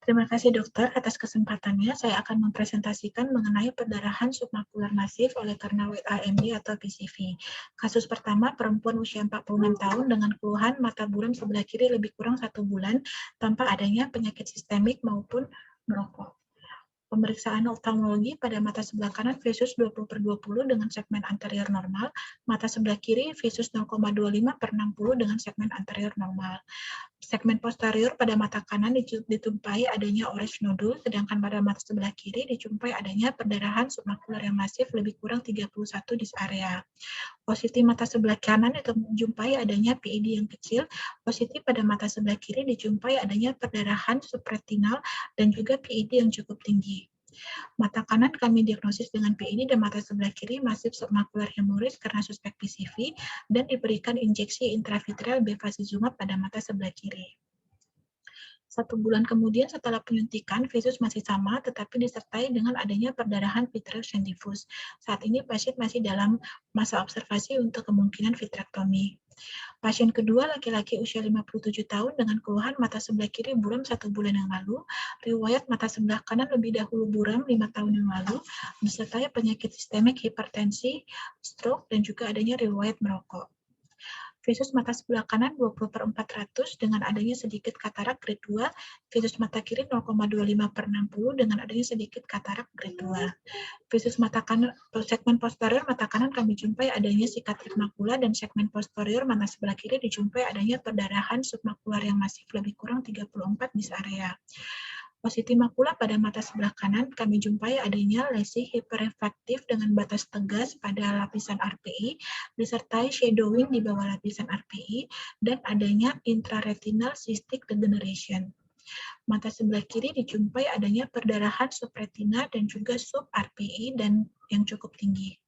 Terima kasih dokter atas kesempatannya. Saya akan mempresentasikan mengenai perdarahan submakular masif oleh karena wet AMD atau PCV. Kasus pertama, perempuan usia 46 tahun dengan keluhan mata buram sebelah kiri lebih kurang 1 bulan tanpa adanya penyakit sistemik maupun merokok. Pemeriksaan oftalmologi pada mata sebelah kanan visus 20/20 dengan segmen anterior normal, mata sebelah kiri visus 0,25/60 dengan segmen anterior normal. Segmen posterior pada mata kanan dijumpai adanya orange nodul, sedangkan pada mata sebelah kiri dijumpai adanya perdarahan submakular yang masif lebih kurang 31 dis area. Posisi mata sebelah kanan dijumpai adanya PID yang kecil, posisi pada mata sebelah kiri dijumpai adanya perdarahan subretinal dan juga PID yang cukup tinggi. Mata kanan kami diagnosis dengan PID dan mata sebelah kiri masif submakular hemorrhage karena suspek PCV dan diberikan injeksi intravitreal bevacizumab pada mata sebelah kiri. 1 bulan kemudian setelah penyuntikan, visus masih sama tetapi disertai dengan adanya perdarahan vitreous yang difus. Saat ini pasien masih dalam masa observasi untuk kemungkinan vitrektomi. Pasien kedua laki-laki usia 57 tahun dengan keluhan mata sebelah kiri buram 1 bulan yang lalu, riwayat mata sebelah kanan lebih dahulu buram 5 tahun yang lalu, disertai penyakit sistemik hipertensi, stroke, dan juga adanya riwayat merokok. Visus mata sebelah kanan 20/400 dengan adanya sedikit katarak grade 2, visus mata kiri 0,25/60 dengan adanya sedikit katarak grade 2. Visus mata kanan, segmen posterior mata kanan kami jumpai adanya sikatrik makula dan segmen posterior mata sebelah kiri dijumpai adanya perdarahan submakular yang masif lebih kurang 34 dis area. Posisi makula pada mata sebelah kanan kami jumpai adanya lesi hiperrefraktif dengan batas tegas pada lapisan RPI, disertai shadowing di bawah lapisan RPI, dan adanya intraretinal cystic degeneration. Mata sebelah kiri dijumpai adanya perdarahan subretina dan juga sub-RPI dan yang cukup tinggi.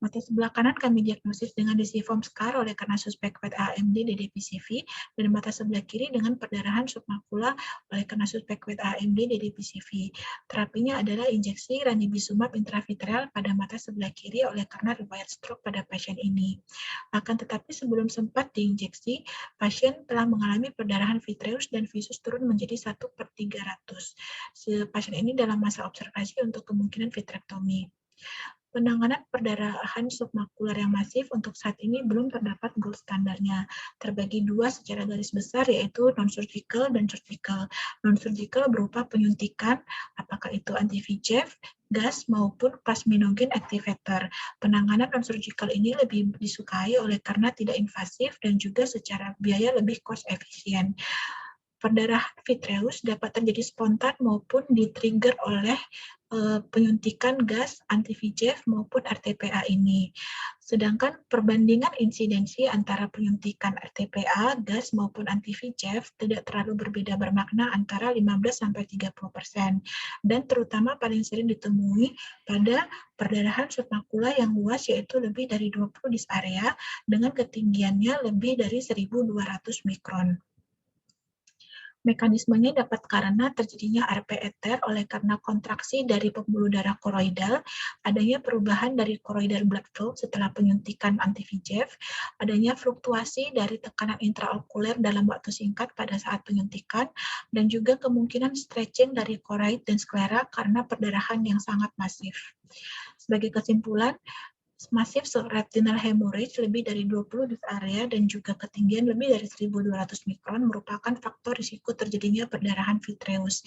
Mata sebelah kanan kami diagnosis dengan disiform scar oleh karena suspek wet AMD DDPCV dan mata sebelah kiri dengan perdarahan submakula oleh karena suspek wet AMD DDPCV. Terapinya adalah injeksi ranibizumab intravitreal pada mata sebelah kiri oleh karena riwayat stroke pada pasien ini. Akan tetapi sebelum sempat diinjeksi, pasien telah mengalami perdarahan vitreous dan visus turun menjadi 1/300. Pasien ini dalam masa observasi untuk kemungkinan vitrektomi. Penanganan perdarahan submakular yang masif untuk saat ini belum terdapat gold standarnya. Terbagi dua secara garis besar, yaitu non-surgical dan surgical. Non-surgical berupa penyuntikan, apakah itu anti-VEGF, gas, maupun plasminogen activator. Penanganan non-surgical ini lebih disukai oleh karena tidak invasif dan juga secara biaya lebih cost efisien. Perdarahan vitreous dapat terjadi spontan maupun di-trigger oleh penyuntikan gas anti-VEGF maupun RTPA ini. Sedangkan perbandingan insidensi antara penyuntikan RTPA, gas maupun anti-VEGF tidak terlalu berbeda bermakna antara 15-30%. Dan terutama paling sering ditemui pada perdarahan submakula yang luas yaitu lebih dari 20 dis area dengan ketinggiannya lebih dari 1.200 mikron. Mekanismenya dapat karena terjadinya RP ether oleh karena kontraksi dari pembuluh darah koroidal, adanya perubahan dari koroidal blood flow setelah penyuntikan anti-VEGF, adanya fluktuasi dari tekanan intraokuler dalam waktu singkat pada saat penyuntikan, dan juga kemungkinan stretching dari koroid dan sklera karena perdarahan yang sangat masif. Sebagai kesimpulan, masif subretinal hemorrhage lebih dari 20 dis area dan juga ketinggian lebih dari 1.200 mikron merupakan faktor risiko terjadinya perdarahan vitreous.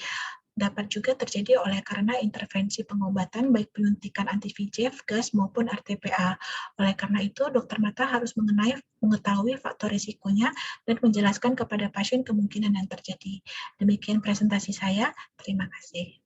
Dapat juga terjadi oleh karena intervensi pengobatan baik penyuntikan anti-VEGF, gas maupun RTPA. Oleh karena itu, dokter mata harus mengetahui faktor risikonya dan menjelaskan kepada pasien kemungkinan yang terjadi. Demikian presentasi saya. Terima kasih.